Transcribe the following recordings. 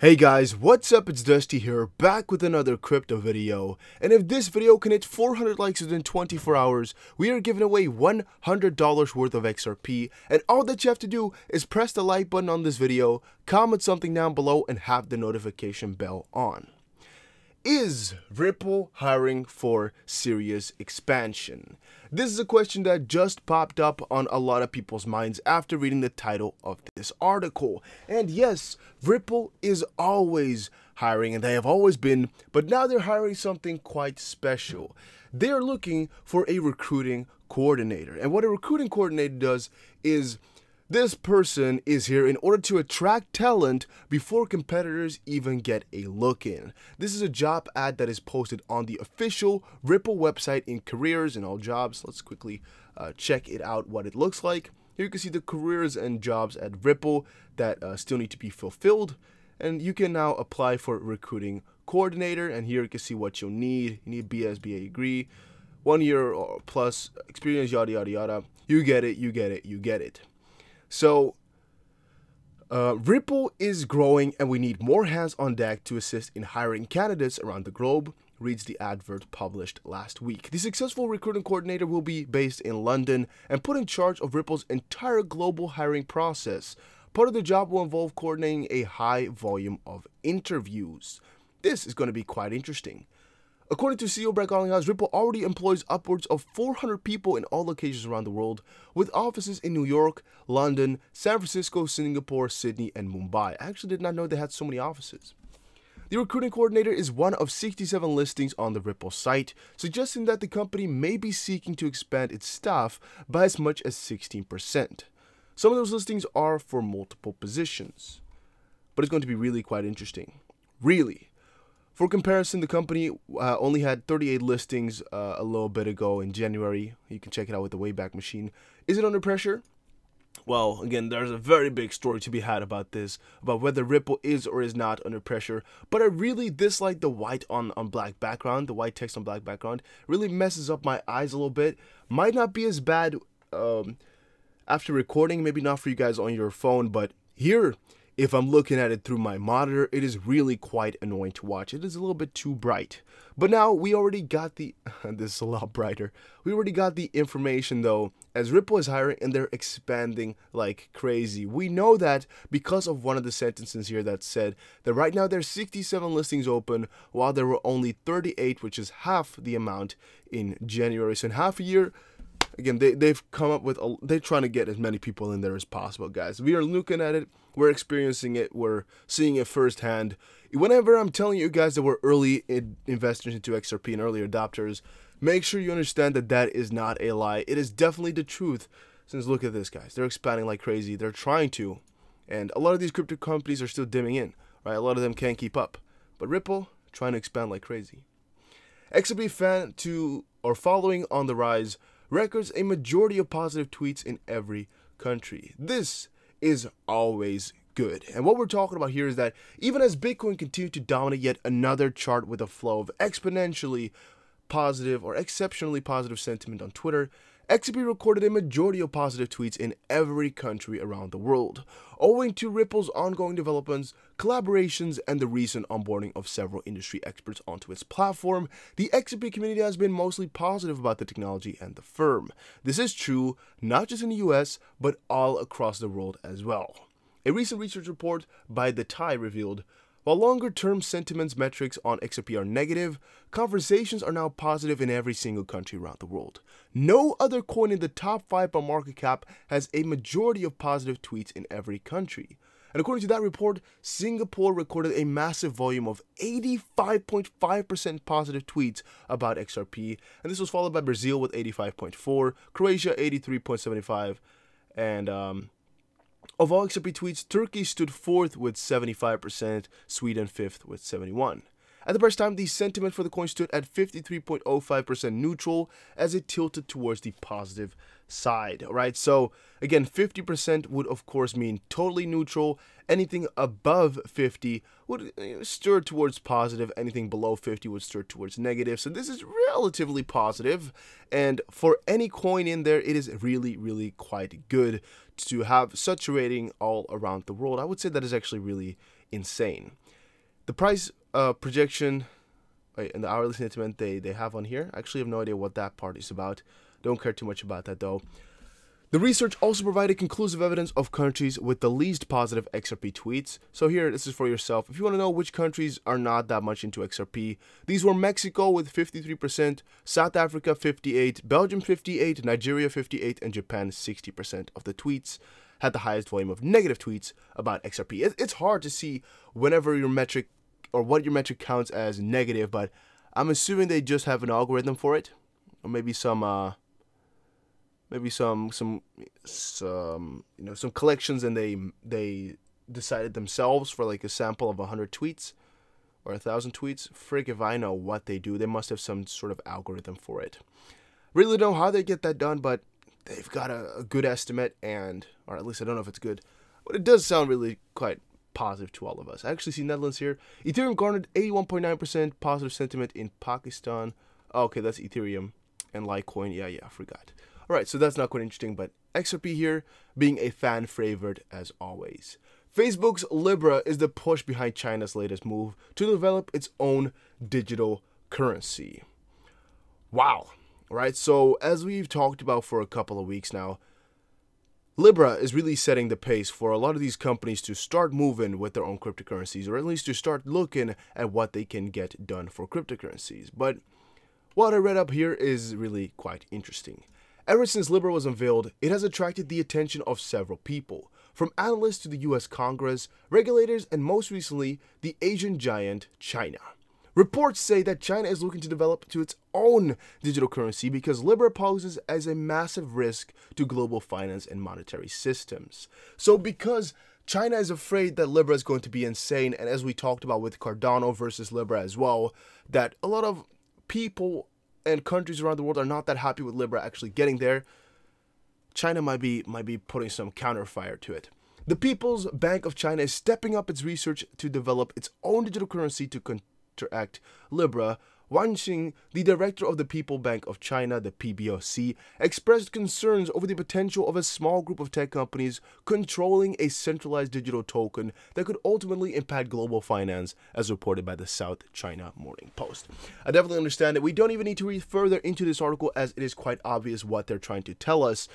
Hey guys, what's up? It's Dusty here, back with another crypto video. And if this video can hit 400 likes within 24 hours, we are giving away $100 worth of XRP. And all that you have to do is press the like button on this video, comment something down below, and have the notification bell on. Is Ripple hiring for serious expansion? This is a question that just popped up on a lot of people's minds after reading the title of this article. And yes, Ripple is always hiring, and they have always been, but now they're hiring something quite special. They are looking for a recruiting coordinator. And what a recruiting coordinator does is this person is here in order to attract talent before competitors even get a look in. This is a job ad that is posted on the official Ripple website in careers and all jobs. Let's quickly check it out, what it looks like. Here you can see the careers and jobs at Ripple that still need to be fulfilled. And you can now apply for recruiting coordinator. And here you can see what you'll need. You need BA degree, 1 year or plus experience, yada, yada, yada. You get it, you get it, you get it. So, Ripple is growing and we need more hands on deck to assist in hiring candidates around the globe, reads the advert published last week. The successful recruiting coordinator will be based in London and put in charge of Ripple's entire global hiring process. Part of the job will involve coordinating a high volume of interviews. This is going to be quite interesting. According to CEO Brett Garlinghouse, Ripple already employs upwards of 400 people in all locations around the world, with offices in New York, London, San Francisco, Singapore, Sydney, and Mumbai. I actually did not know they had so many offices. The recruiting coordinator is one of 67 listings on the Ripple site, suggesting that the company may be seeking to expand its staff by as much as 16%. Some of those listings are for multiple positions, but it's going to be really quite interesting. Really. For comparison, the company only had 38 listings a little bit ago in January. You can check it out with the Wayback Machine. Is it under pressure? Well, again, there's a very big story to be had about this, about whether Ripple is or is not under pressure. But I really dislike the white on black background, the white text on black background. Really messes up my eyes a little bit. Might not be as bad after recording, maybe not for you guys on your phone, but here, if I'm looking at it through my monitor, it is really quite annoying to watch. It is a little bit too bright. But now we already got the, this is a lot brighter. We already got the information though, as Ripple is hiring and they're expanding like crazy. We know that because of one of the sentences here that said that right now there's 67 listings open, while there were only 38, which is half the amount in January. So in half a year, again, they've come up with, they're trying to get as many people in there as possible, guys. We are looking at it, we're experiencing it, we're seeing it firsthand. Whenever I'm telling you guys that we're early investors into XRP and early adopters, make sure you understand that that is not a lie. It is definitely the truth, since look at this, guys. They're expanding like crazy. They're trying to, and a lot of these crypto companies are still dimming in, right? A lot of them can't keep up. But Ripple, trying to expand like crazy. XRP fan to, or following on the rise, records a majority of positive tweets in every country. This is always good. And what we're talking about here is that even as Bitcoin continued to dominate yet another chart with a flow of exponentially positive or exceptionally positive sentiment on Twitter, XRP recorded a majority of positive tweets in every country around the world, owing to Ripple's ongoing developments, collaborations, and the recent onboarding of several industry experts onto its platform. The XRP community has been mostly positive about the technology and the firm. This is true not just in the US, but all across the world as well. A recent research report by The Tie revealed, while longer-term sentiments metrics on XRP are negative, conversations are now positive in every single country around the world. No other coin in the top 5 by market cap has a majority of positive tweets in every country. And according to that report, Singapore recorded a massive volume of 85.5% positive tweets about XRP, and this was followed by Brazil with 85.4%, Croatia 83.75%, and of all XRP tweets, Turkey stood 4th with 75%, Sweden 5th with 71%. At the first time, the sentiment for the coin stood at 53.05% neutral as it tilted towards the positive side. Alright, so again, 50% would of course mean totally neutral. Anything above 50 would stir towards positive. Anything below 50 would stir towards negative. So this is relatively positive. And for any coin in there, it is really quite good to have such a rating all around the world. I would say that is actually really insane. The price projection and the hourly sentiment they have on here. I actually have no idea what that part is about. Don't care too much about that though. The research also provided conclusive evidence of countries with the least positive XRP tweets. So here, this is for yourself. If you want to know which countries are not that much into XRP, these were Mexico with 53%, South Africa 58%, Belgium 58%, Nigeria 58%, and Japan 60% of the tweets had the highest volume of negative tweets about XRP. It's hard to see whenever your metric or what your metric counts as negative, but I'm assuming they just have an algorithm for it, or maybe some collections, and they decided themselves for like a sample of 100 tweets or 1,000 tweets. Frig if I know what they do. They must have some sort of algorithm for it. Really don't know how they get that done, but they've got a good estimate, or at least I don't know if it's good, but it does sound really quite positive to all of us. I actually see Netherlands here. Ethereum garnered 81.9% positive sentiment in Pakistan. Oh, okay, that's Ethereum and Litecoin. Yeah, I forgot. Alright, so that's not quite interesting, but XRP here being a fan favorite as always. Facebook's Libra is the push behind China's latest move to develop its own digital currency. Wow. Alright, so as we've talked about for a couple of weeks now, Libra is really setting the pace for a lot of these companies to start moving with their own cryptocurrencies, or at least to start looking at what they can get done for cryptocurrencies. But what I read up here is really quite interesting. Ever since Libra was unveiled, it has attracted the attention of several people, from analysts to the US Congress, regulators, and most recently, the Asian giant China. Reports say that China is looking to develop to its own digital currency because Libra poses as a massive risk to global finance and monetary systems. So because China is afraid that Libra is going to be insane, and as we talked about with Cardano versus Libra as well, that a lot of people and countries around the world are not that happy with Libra actually getting there, China might be putting some counterfire to it. The People's Bank of China is stepping up its research to develop its own digital currency to counteract Libra. Wang Xing, the director of the People's Bank of China, the PBOC, expressed concerns over the potential of a small group of tech companies controlling a centralized digital token that could ultimately impact global finance, as reported by the South China Morning Post. I definitely understand it. We don't even need to read further into this article, as it is quite obvious what they're trying to tell us.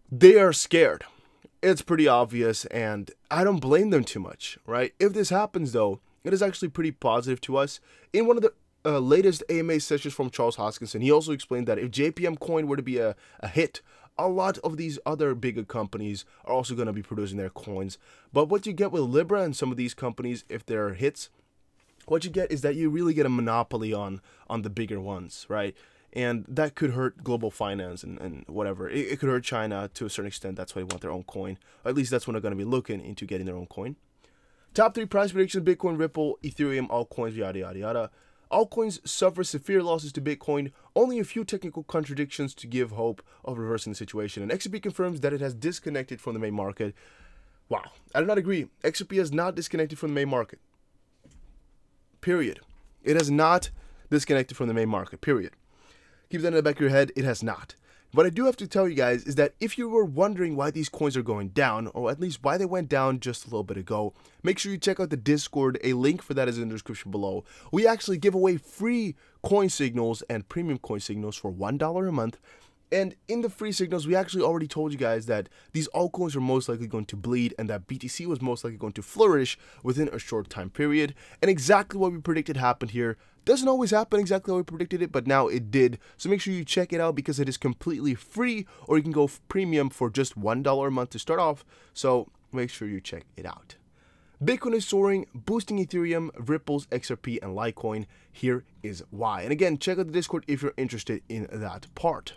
They are scared. It's pretty obvious, and I don't blame them too much, right? If this happens, though, it is actually pretty positive to us. In one of the latest AMA sessions from Charles Hoskinson, he also explained that if JPM coin were to be a hit, a lot of these other bigger companies are also going to be producing their coins. But what you get with Libra and some of these companies, if they're hits, what you get is that you really get a monopoly on the bigger ones, right? And that could hurt global finance and whatever. It could hurt China to a certain extent. That's why they want their own coin. Or at least that's when they're going to be looking into getting their own coin. Top 3 price predictions: Bitcoin, Ripple, Ethereum, altcoins, yada, yada, yada. Altcoins suffer severe losses to Bitcoin, only a few technical contradictions to give hope of reversing the situation. And XRP confirms that it has disconnected from the main market. Wow, I do not agree. XRP has not disconnected from the main market. Period. It has not disconnected from the main market. Period. Keep that in the back of your head. It has not. What I do have to tell you guys is that if you were wondering why these coins are going down, or at least why they went down just a little bit ago, make sure you check out the Discord. A link for that is in the description below. We actually give away free coin signals and premium coin signals for $1 a month. And in the free signals, we actually already told you guys that these altcoins are most likely going to bleed and that BTC was most likely going to flourish within a short time period. And exactly what we predicted happened here. Doesn't always happen exactly how we predicted it, but now it did. So make sure you check it out because it is completely free, or you can go premium for just $1 a month to start off. So make sure you check it out. Bitcoin is soaring, boosting Ethereum, Ripple's, XRP, and Litecoin. Here is why. And again, check out the Discord if you're interested in that part.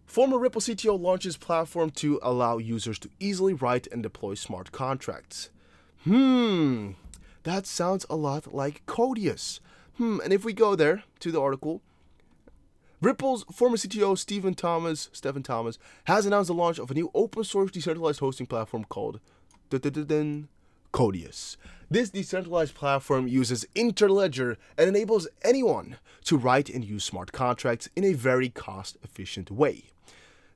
Former Ripple CTO launches platform to allow users to easily write and deploy smart contracts. That sounds a lot like Codius. And if we go there to the article, Ripple's former CTO Stephen Thomas has announced the launch of a new open source decentralized hosting platform called Codius. This decentralized platform uses Interledger and enables anyone to write and use smart contracts in a very cost-efficient way.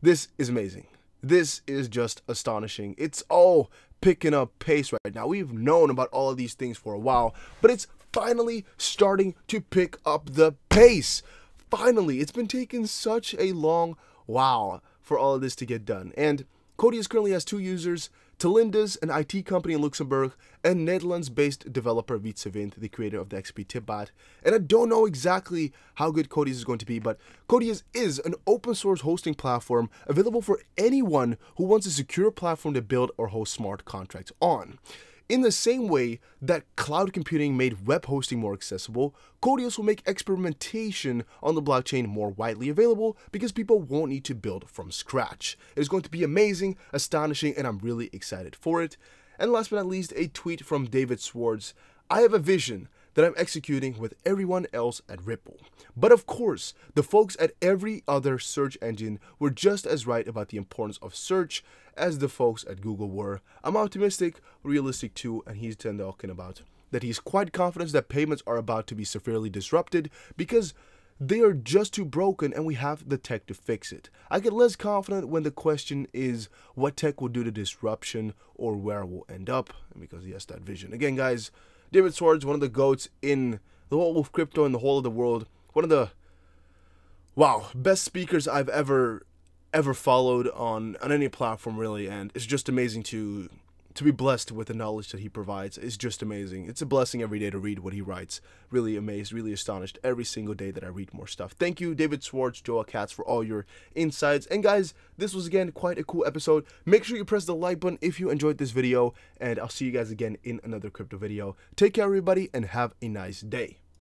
This is amazing. This is just astonishing. It's all picking up pace right right now. We've known about all of these things for a while, but it's finally starting to pick up the pace. Finally, it's been taking such a long while for all of this to get done. And Codius currently has 2 users, Talindas, an IT company in Luxembourg, and Netherlands-based developer Wietsevint, the creator of the XRP tip bot. And I don't know exactly how good Codius is going to be, but Codius is an open source hosting platform available for anyone who wants a secure platform to build or host smart contracts on. In the same way that cloud computing made web hosting more accessible, Codius will make experimentation on the blockchain more widely available because people won't need to build from scratch. It's going to be amazing, astonishing, and I'm really excited for it. And last but not least, a tweet from David Swartz. I have a vision that I'm executing with everyone else at Ripple. But of course, the folks at every other search engine were just as right about the importance of search as the folks at Google were. I'm optimistic, realistic too, and he's talking about that he's quite confident that payments are about to be severely disrupted because they are just too broken and we have the tech to fix it. I get less confident when the question is what tech will do to disruption or where we'll end up, because he has that vision. Again, guys, David Swartz, one of the GOATs in the whole of crypto and the whole of the world. One of the, best speakers I've ever followed on any platform, really. And it's just amazing to be blessed with the knowledge that he provides. It's just amazing. It's a blessing every day to read what he writes. Really amazed, really astonished every single day that I read more stuff. Thank you, David Swartz, Joel Katz, for all your insights. And guys, this was again quite a cool episode. Make sure you press the like button if you enjoyed this video, and I'll see you guys again in another crypto video. Take care, everybody, and have a nice day.